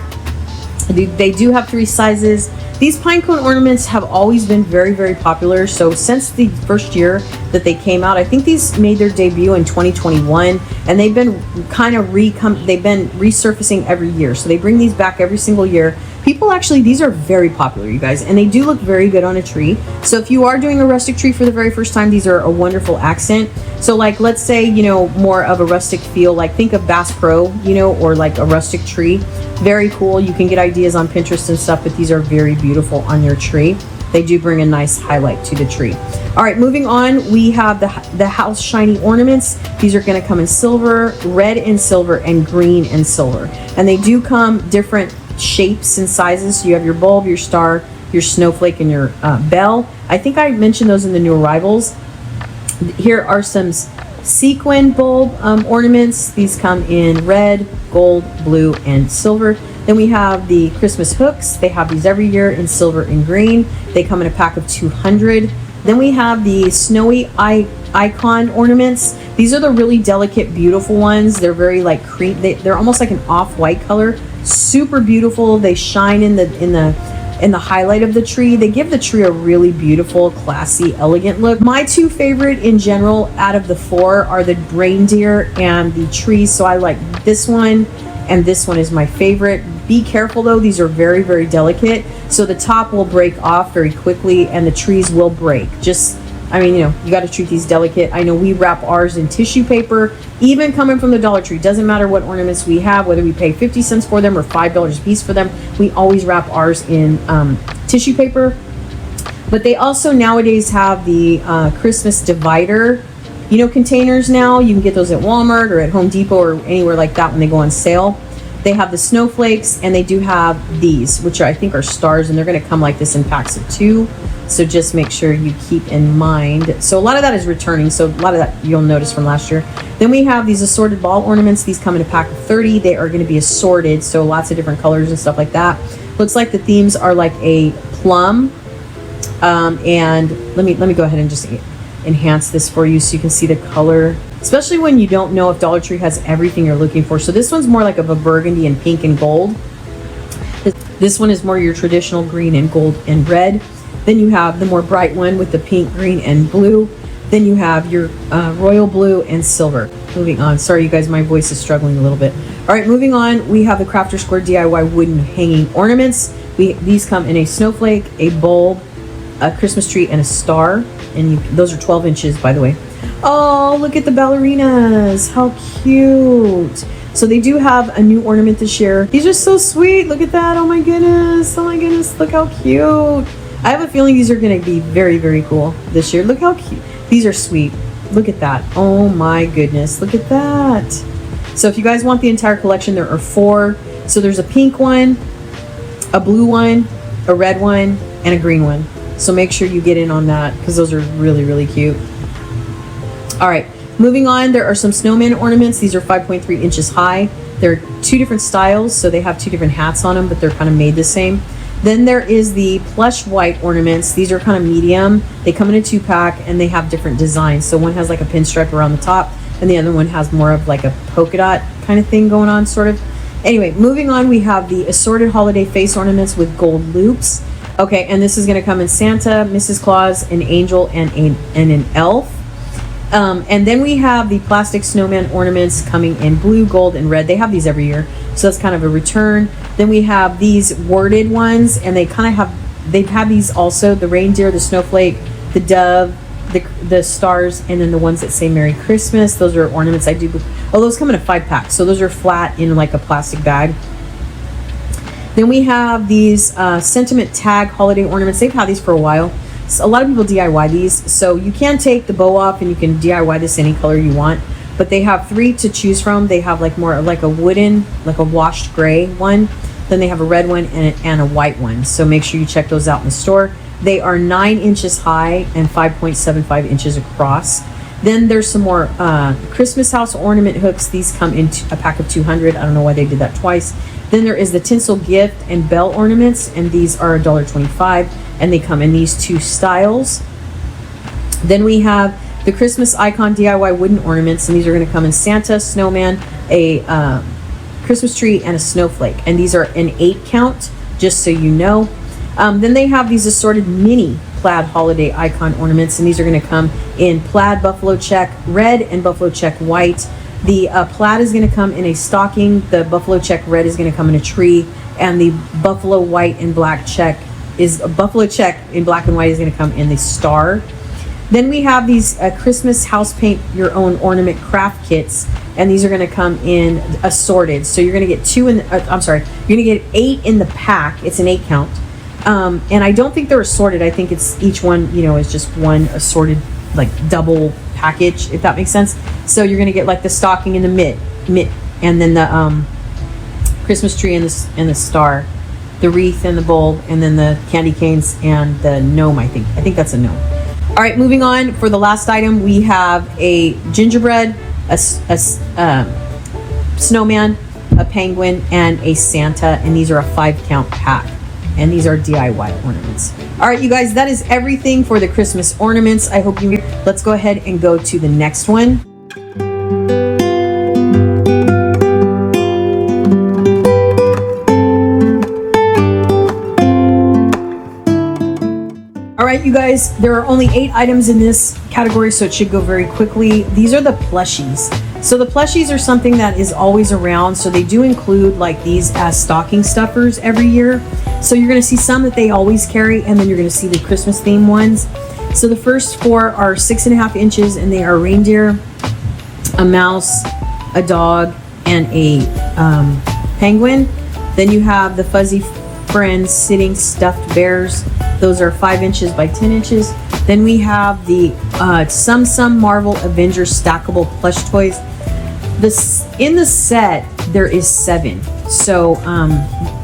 They do have 3 sizes. These pine cone ornaments have always been very, very popular. So since the first year that they came out, I think these made their debut in 2021, and they've been resurfacing every year. So they bring these back every single year. People actually, these are very popular, you guys, and they do look very good on a tree. So if you are doing a rustic tree for the very first time, these are a wonderful accent. So like, let's say, you know, more of a rustic feel, like think of Bass Pro, you know, or like a rustic tree. Very cool. You can get ideas on Pinterest and stuff, but these are very beautiful on your tree. They do bring a nice highlight to the tree. All right, moving on, we have the house shiny ornaments. These are going to come in silver, red and silver, and green and silver. And they do come different shapes and sizes. So you have your bulb, your star, your snowflake, and your bell. I think I mentioned those in the new arrivals. Here are some sequin bulb ornaments. These come in red, gold, blue, and silver. Then we have the Christmas hooks. They have these every year in silver and green. They come in a pack of 200. Then we have the snowy icon ornaments. These are the really delicate, beautiful ones. They're very like cream. They're almost like an off-white color. Super beautiful. They shine in the highlight of the tree. They give the tree a really beautiful, classy, elegant look. My 2 favorite in general out of the 4 are the reindeer and the trees. So I like this one, and this one is my favorite. Be careful though, these are very, very delicate. So the top will break off very quickly and the trees will break. I mean, you know, you got to treat these delicate. I know we wrap ours in tissue paper, even coming from the Dollar Tree. Doesn't matter what ornaments we have, whether we pay 50 cents for them or $5 a piece for them. We always wrap ours in tissue paper. But they also nowadays have the Christmas divider, you know, containers now. You can get those at Walmart or at Home Depot or anywhere like that when they go on sale. They have the snowflakes, and they do have these, which I think are stars, and they're going to come like this in packs of 2. So just make sure you keep in mind. So a lot of that is returning. So a lot of that you'll notice from last year. Then we have these assorted ball ornaments. These come in a pack of 30. They are going to be assorted, so lots of different colors and stuff like that. Looks like the themes are like a plum. And let me go ahead and just enhance this for you so you can see the color, especially when you don't know if Dollar Tree has everything you're looking for. So this one's more like of a burgundy and pink and gold. This one is more your traditional green and gold and red. Then you have the more bright one with the pink, green, and blue. Then you have your royal blue and silver. Moving on. Sorry, you guys, my voice is struggling a little bit. All right, moving on. We have the Crafter Square DIY wooden hanging ornaments. These come in a snowflake, a bulb, a Christmas tree, and a star. And those are 12 inches, by the way. Oh, look at the ballerinas. How cute. So they do have a new ornament this year. These are so sweet. Look at that. Oh my goodness. Oh my goodness. Look how cute. I have a feeling these are going to be very, very cool this year. Look how cute. These are sweet. Look at that. Oh my goodness. Look at that. So if you guys want the entire collection, there are 4. So there's a pink one, a blue one, a red one, and a green one. So make sure you get in on that because those are really, really cute. All right, moving on, there are some snowman ornaments. These are 5.3 inches high. They're 2 different styles, so they have 2 different hats on them, but they're kind of made the same. Then there is the plush white ornaments. These are kind of medium. They come in a 2-pack, and they have different designs. So one has like a pinstripe around the top, and the other one has more of like a polka dot kind of thing going on, sort of. Anyway, moving on, we have the assorted holiday face ornaments with gold loops. Okay, and this is going to come in Santa, Mrs. Claus, an angel, and an elf. And then we have the plastic snowman ornaments coming in blue, gold, and red. They have these every year, so that's kind of a return. Then we have these worded ones, and they've had these also, the reindeer, the snowflake, the dove, the stars, and then the ones that say Merry Christmas. Those are ornaments those come in a 5-pack, so those are flat in like a plastic bag. Then we have these sentiment tag holiday ornaments. They've had these for a while. So a lot of people DIY these, so you can take the bow off and you can DIY this any color you want, but they have 3 to choose from. They have like more like a wooden, like a washed gray one, then they have a red one and a white one, so make sure you check those out in the store. They are 9 inches high and 5.75 inches across. Then there's some more Christmas house ornament hooks. These come in a pack of 200. I don't know why they did that twice. Then there is the tinsel gift and bell ornaments, and these are $1.25, and they come in these 2 styles. Then we have the Christmas icon DIY wooden ornaments, and these are going to come in Santa, snowman, a Christmas tree, and a snowflake, and these are an 8 count, just so you know. Then they have these assorted mini plaid holiday icon ornaments, and these are going to come in plaid buffalo check red and buffalo check white. The plaid is going to come in a stocking, the buffalo check red is going to come in a tree, and the buffalo white and black check is a buffalo check in black and white is going to come in the star. Then we have these Christmas house paint your own ornament craft kits, and these are going to come in assorted. So you're going to get you're going to get 8 in the pack. It's an 8 count. And I don't think they're assorted. I think it's each one, is just one assorted, like double package, if that makes sense. So you're going to get like the stocking and the mitt, and then the Christmas tree and the star, the wreath and the bulb, and then the candy canes and the gnome. I think that's a gnome. All right, moving on. For the last item, we have a gingerbread, a snowman, a penguin, and a Santa, and these are a 5 count pack. And these are DIY ornaments. All right, you guys, that is everything for the Christmas ornaments. I hope you, let's go ahead and go to the next one. All right, you guys, there are only 8 items in this category, so it should go very quickly. These are the plushies. So the plushies are something that is always around. So they do include like these as stocking stuffers every year. So you're going to see some that they always carry, and then you're going to see the Christmas theme ones. So the first 4 are 6.5 inches, and they are reindeer, a mouse, a dog, and a penguin. Then you have the fuzzy friends sitting stuffed bears. Those are 5 inches by 10 inches. Then we have the some Marvel Avengers stackable plush toys. In the set there is 7. So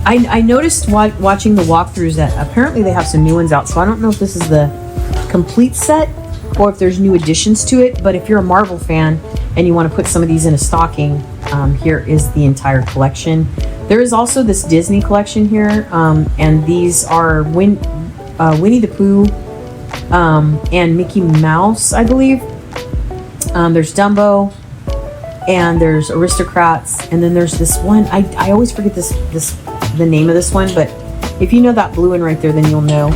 I noticed watching the walkthroughs that apparently they have some new ones out. So I don't know if this is the complete set or if there's new additions to it. But if you're a Marvel fan and you want to put some of these in a stocking, here is the entire collection. There is also this Disney collection here, and these are Winnie the Pooh and Mickey Mouse, I believe. There's Dumbo, and there's Aristocrats, and then there's this one. I always forget the name of this one, but if you know that blue one right there, then you'll know.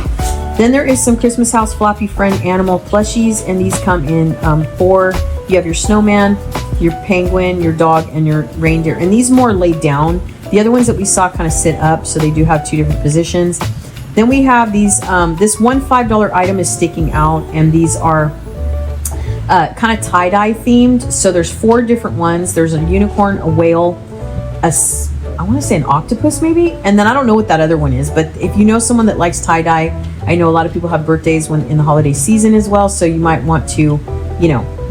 Then there is some Christmas House Floppy Friend animal plushies, and these come in 4. You have your snowman, your penguin, your dog, and your reindeer, and these more laid down. The other ones that we saw kind of sit up, so they do have 2 different positions. Then we have these, this one $5 item is sticking out, and these are kind of tie-dye themed. So there's 4 different ones. There's a unicorn, a whale, I want to say an octopus maybe, and then I don't know what that other one is, but if you know someone that likes tie-dye, I know a lot of people have birthdays when in the holiday season as well, so you might want to,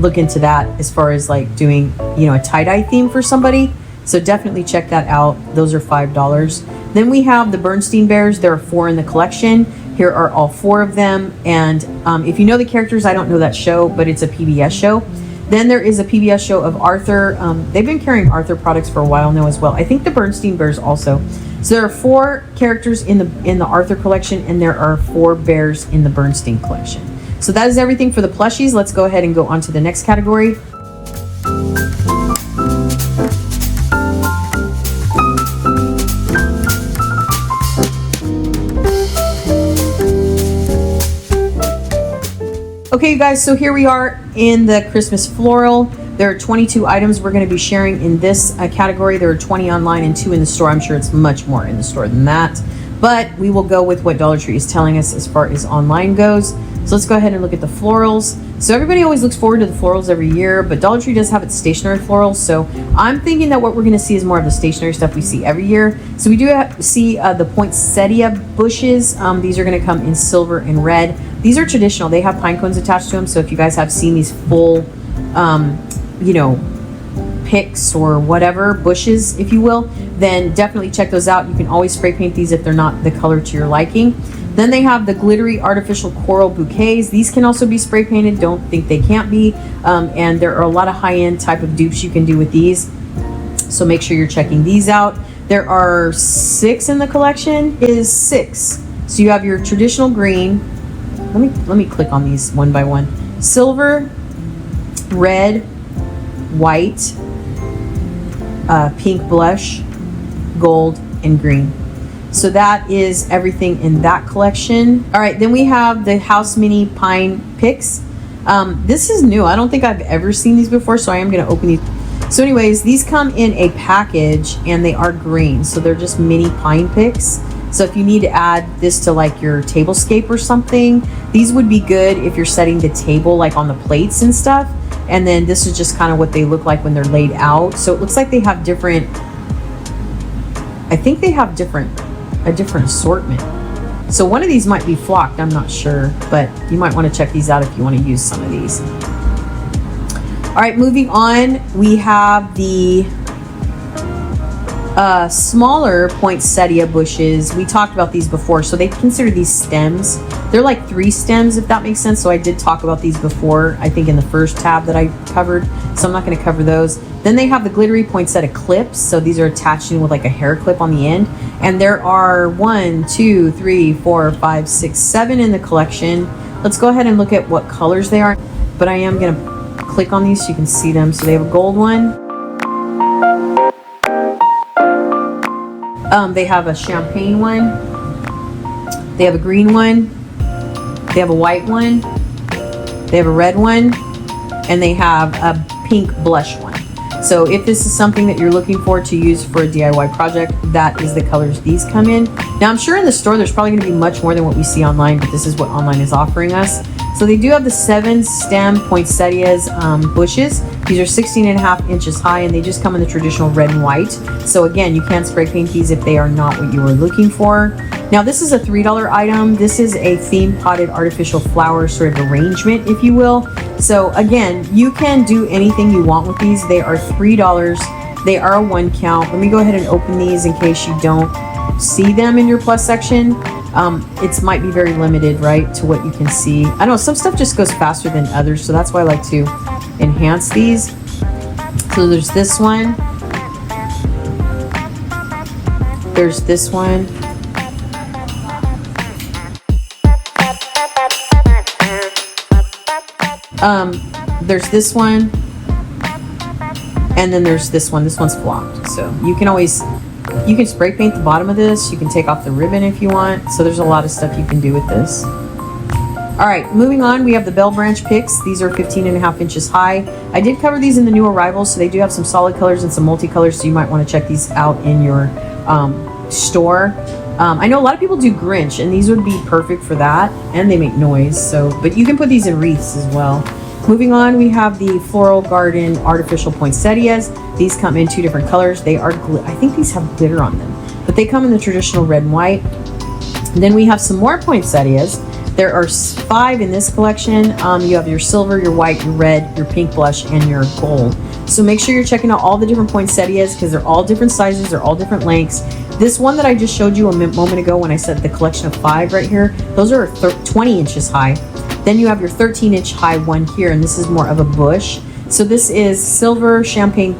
look into that as far as like doing, a tie-dye theme for somebody. So definitely check that out. Those are $5. Then we have the Bernstein Bears. There are 4 in the collection. Here are all 4 of them. And if you know the characters, I don't know that show, but it's a PBS show. Then there is a PBS show of Arthur. They've been carrying Arthur products for a while now as well. I think the Bernstein Bears also. So there are 4 characters in the Arthur collection, and there are 4 bears in the Bernstein collection. So that is everything for the plushies. Let's go ahead and go on to the next category. Okay, you guys, so here we are in the Christmas floral. There are 22 items we're going to be sharing in this category. There are 20 online and 2 in the store. I'm sure it's much more in the store than that. But we will go with what Dollar Tree is telling us as far as online goes. So let's go ahead and look at the florals. So everybody always looks forward to the florals every year, but Dollar Tree does have its stationary florals. So I'm thinking that what we're going to see is more of the stationary stuff we see every year. So we do see the poinsettia bushes. These are going to come in silver and red. These are traditional. They have pine cones attached to them. So if you guys have seen these full, picks or whatever, bushes, if you will, then definitely check those out. You can always spray paint these if they're not the color to your liking. Then they have the glittery artificial coral bouquets. These can also be spray painted. Don't think they can't be. And there are a lot of high-end type of dupes you can do with these. So make sure you're checking these out. There are 6 in the collection. It is 6. So you have your traditional green. Let me click on these one by one. Silver, red, white, pink blush, gold, and green. So that is everything in that collection. All right, then we have the House Mini Pine Picks. This is new. I don't think I've ever seen these before, so I am going to open these. So anyways, these come in a package and they are green. So they're just mini pine picks. So if you need to add this to like your tablescape or something, these would be good if you're setting the table like on the plates and stuff. And then this is just kind of what they look like when they're laid out. So it looks like they have different, I think they have a different assortment. So one of these might be flocked, I'm not sure, but you might want to check these out if you want to use some of these. All right, moving on, we have the smaller poinsettia bushes. We talked about these before, so they consider these stems. They're like 3 stems, if that makes sense. So I did talk about these before, I think in the first tab that I covered, so I'm not going to cover those. Then they have the glittery poinsettia clips. So these are attached in with like a hair clip on the end. And there are 1, 2, 3, 4, 5, 6, 7 in the collection. Let's go ahead and look at what colors they are. But I am going to click on these so you can see them. So they have a gold one. They have a champagne one. They have a green one. They have a white one. They have a red one. And they have a pink blush one. So if this is something that you're looking for to use for a DIY project, that is the colors these come in. Now I'm sure in the store there's probably going to be much more than what we see online, but this is what online is offering us. So they do have the 7 stem poinsettias bushes. These are 16.5 inches high and they just come in the traditional red and white. So again, you can spray paint these if they are not what you are looking for. Now this is a $3 item. This is a theme potted artificial flower sort of arrangement, if you will. So again, you can do anything you want with these. They are $3. They are a 1 count. Let me go ahead and open these in case you don't see them in your plus section. It might be very limited, right, to what you can see. I know some stuff just goes faster than others, so that's why I like to enhance these. So there's this one. There's this one. There's this one. And then there's this one. This one's flocked. So you can spray paint the bottom of this. You can take off the ribbon if you want. So there's a lot of stuff you can do with this. All right, moving on, we have the Bell Branch picks. These are 15.5 inches high. I did cover these in the new arrivals, so they do have some solid colors and some multicolors, so you might want to check these out in your store. I know a lot of people do Grinch, and these would be perfect for that, and they make noise. So, but you can put these in wreaths as well. Moving on, we have the Floral Garden artificial poinsettias. These come in 2 different colors. They are, I think these have glitter on them, but they come in the traditional red and white. And then we have some more poinsettias. There are 5 in this collection. You have your silver, your white, your red, your pink blush, and your gold. So make sure you're checking out all the different poinsettias because they're all different sizes, they're all different lengths. This one that I just showed you a moment ago when I said the collection of 5 right here, those are 20 inches high. Then you have your 13-inch high one here, and this is more of a bush. So this is silver, champagne,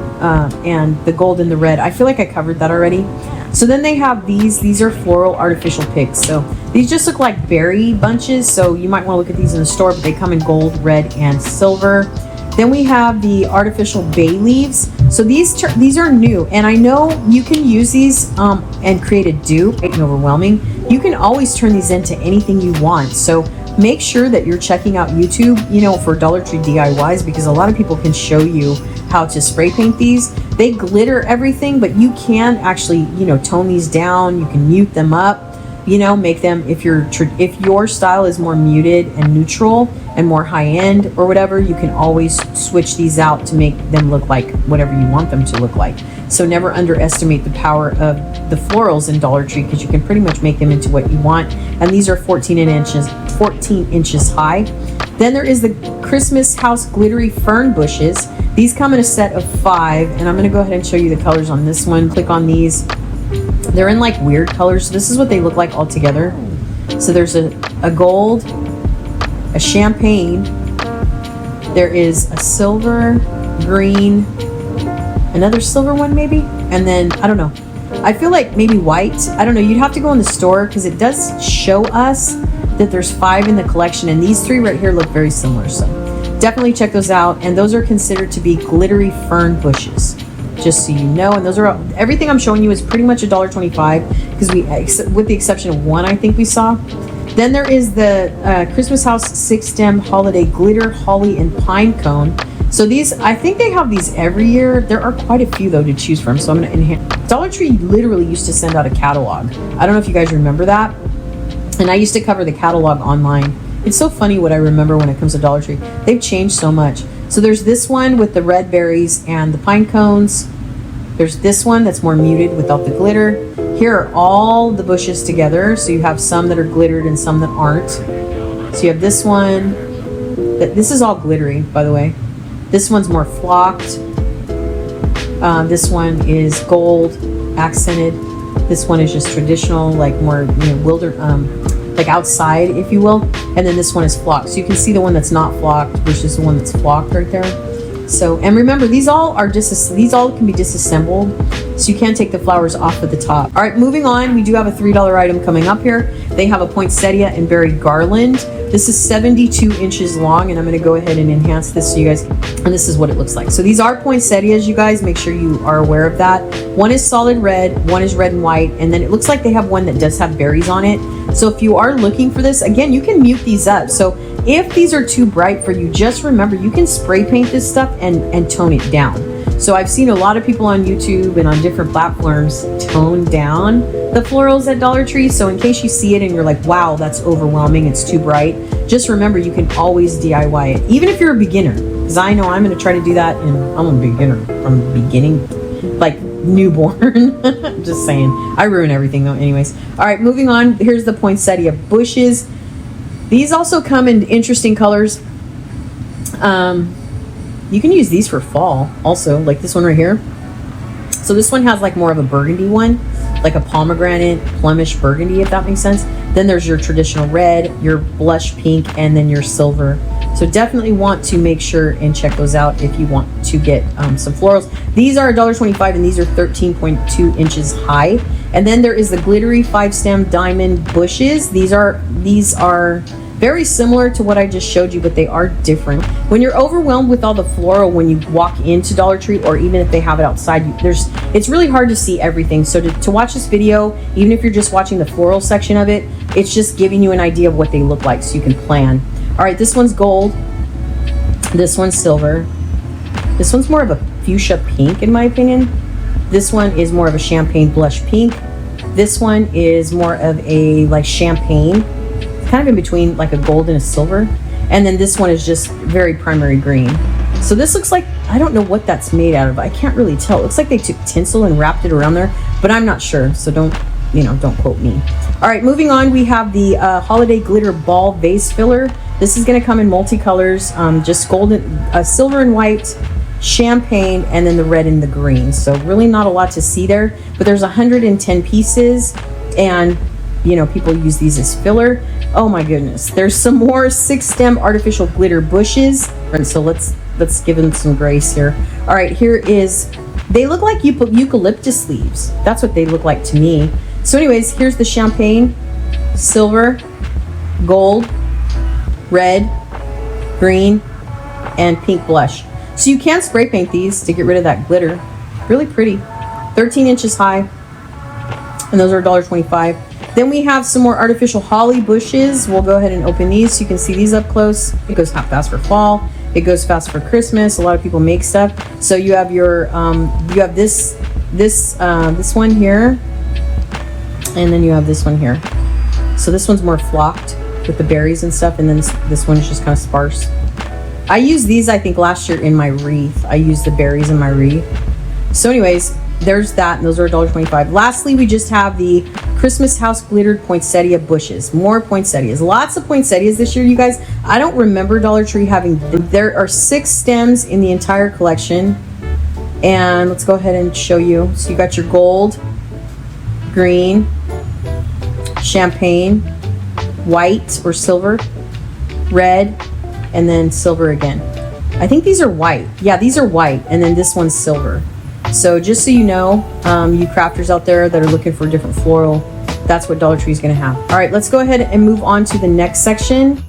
and the gold and the red. I feel like I covered that already. So then they have these are floral artificial picks. So these just look like berry bunches. So you might want to look at these in the store, but they come in gold, red, and silver. Then we have the artificial bay leaves. So these are new, and I know you can use these and create a dupe. It's overwhelming. You can always turn these into anything you want. So make sure that you're checking out YouTube, you know, for Dollar Tree DIYs, because a lot of people can show you how to spray paint these. They glitter everything, but you can actually, you know, tone these down. You can mute them up, you know, make them, if your style is more muted and neutral and more high end or whatever, you can always switch these out to make them look like whatever you want them to look like. So never underestimate the power of the florals in Dollar Tree, because you can pretty much make them into what you want. And these are 14 inches high. Then there is the Christmas House glittery fern bushes. These come in a set of 5, and I'm going to go ahead and show you the colors on this one. Click on these. They're in like weird colors. So this is what they look like all together. So there's a gold, a champagne, there is a silver, green, another silver one maybe, and then I don't know, I feel like maybe white. I don't know, you'd have to go in the store, because it does show us that there's 5 in the collection, and these 3 right here look very similar. So definitely check those out. And those are considered to be glittery fern bushes, just so you know. And those are, everything I'm showing you is pretty much $1.25, because with the exception of one I think we saw. Then there is the Christmas House 6-stem holiday glitter holly and pine cone. So these, I think they have these every year. There are quite a few though to choose from, so I'm going to enhance. Dollar Tree literally used to send out a catalog. I don't know if you guys remember that. And I used to cover the catalog online. It's so funny what I remember when it comes to Dollar Tree. They've changed so much. So there's this one with the red berries and the pine cones. There's this one that's more muted without the glitter. Here are all the bushes together. So you have some that are glittered and some that aren't. So you have this one. This is all glittery, by the way. This one's more flocked. This one is gold accented. This one is just traditional, like more, you know, like outside, if you will. And then this one is flocked. So you can see the one that's not flocked versus the one that's flocked right there. So, and remember, these all can be disassembled, so you can take the flowers off at the top. All right, moving on, we do have a $3 item coming up here. They have a poinsettia and berry garland. This is 72 inches long, and I'm going to go ahead and enhance this so you guys, and this is what it looks like. So these are poinsettias, you guys, make sure you are aware of that. One is solid red, one is red and white, and then it looks like they have one that does have berries on it. So if you are looking for this, again, you can mute these up. So if these are too bright for you, just remember you can spray paint this stuff and tone it down. So I've seen a lot of people on YouTube and on different platforms tone down the florals at Dollar Tree. So in case you see it and you're like, wow, that's overwhelming, it's too bright, just remember you can always DIY it, even if you're a beginner. Because I know I'm going to try to do that, and I'm a beginner from the beginning, like newborn. Just saying, I ruin everything though. Anyways, all right, moving on. Here's the poinsettia bushes. These also come in interesting colors. You can use these for fall also, like this one right here. So this one has like more of a burgundy one, like a pomegranate, plummish burgundy, if that makes sense. Then there's your traditional red, your blush pink, and then your silver. So definitely want to make sure and check those out if you want to get some florals. These are $1.25, and these are 13.2 inches high. And then there is the glittery 5-stem diamond bushes. These are very similar to what I just showed you, but they are different. When you're overwhelmed with all the floral when you walk into Dollar Tree, or even if they have it outside, it's really hard to see everything. So to watch this video, even if you're just watching the floral section of it, it's just giving you an idea of what they look like so you can plan. All right, this one's gold. This one's silver. This one's more of a fuchsia pink in my opinion. This one is more of a champagne blush pink. This one is more of a like champagne, kind of in between like a gold and a silver. And then this one is just very primary green. So this looks like, I don't know what that's made out of. I can't really tell. It looks like they took tinsel and wrapped it around there, but I'm not sure. So don't quote me. All right, moving on, we have the holiday glitter ball vase filler. This is going to come in multicolors, just golden, silver and white, champagne, and then the red and the green. So really not a lot to see there, but there's 110 pieces, and you know, people use these as filler. Oh my goodness, there's some more 6-stem artificial glitter bushes, and so let's give them some grace here. All right, here is, they look like eucalyptus leaves. That's what they look like to me. So anyways, here's the champagne, silver, gold, red, green, and pink blush. So you can spray paint these to get rid of that glitter. Really pretty. 13 inches high, and those are $1.25. Then we have some more artificial holly bushes. We'll go ahead and open these so you can see these up close. It goes fast for fall. It goes fast for Christmas. A lot of people make stuff. So you have your you have this one here, and then you have this one here. So this one's more flocked with the berries and stuff, and then this one is just kind of sparse. I used these, I think, last year in my wreath. I used the berries in my wreath. So anyways, there's that, and those are $1.25. Lastly, we just have the Christmas house glittered poinsettia bushes. More poinsettias. Lots of poinsettias this year, you guys. I don't remember Dollar Tree having... There are 6 stems in the entire collection. And let's go ahead and show you. So you got your gold, green, champagne, white or silver, red, and then silver again. I think these are white. Yeah, these are white, and then this one's silver. So just so you know, you crafters out there that are looking for a different floral, that's what Dollar Tree is going to have. All right, let's go ahead and move on to the next section.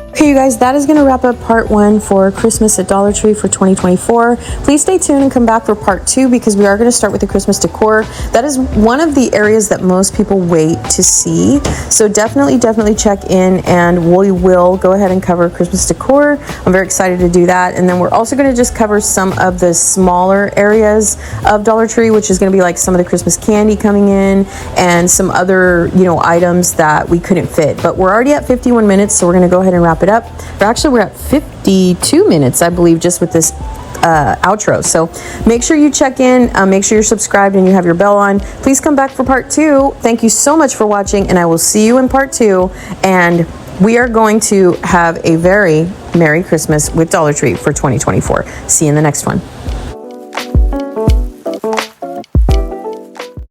Okay, you guys, that is going to wrap up part 1 for Christmas at Dollar Tree for 2024. Please stay tuned and come back for part 2 because we are going to start with the Christmas decor. That is one of the areas that most people wait to see. So definitely check in, and we will go ahead and cover Christmas decor. I'm very excited to do that. And then we're also going to just cover some of the smaller areas of Dollar Tree, which is going to be like some of the Christmas candy coming in and some other, items that we couldn't fit. But we're already at 51 minutes, so we're going to go ahead and wrap it up. We're at 52 minutes, I believe, just with this outro. So make sure you check in, make sure you're subscribed and you have your bell on. Please come back for part 2. Thank you so much for watching, and I will see you in part 2. And we are going to have a very Merry Christmas with Dollar Tree for 2024. See you in the next one.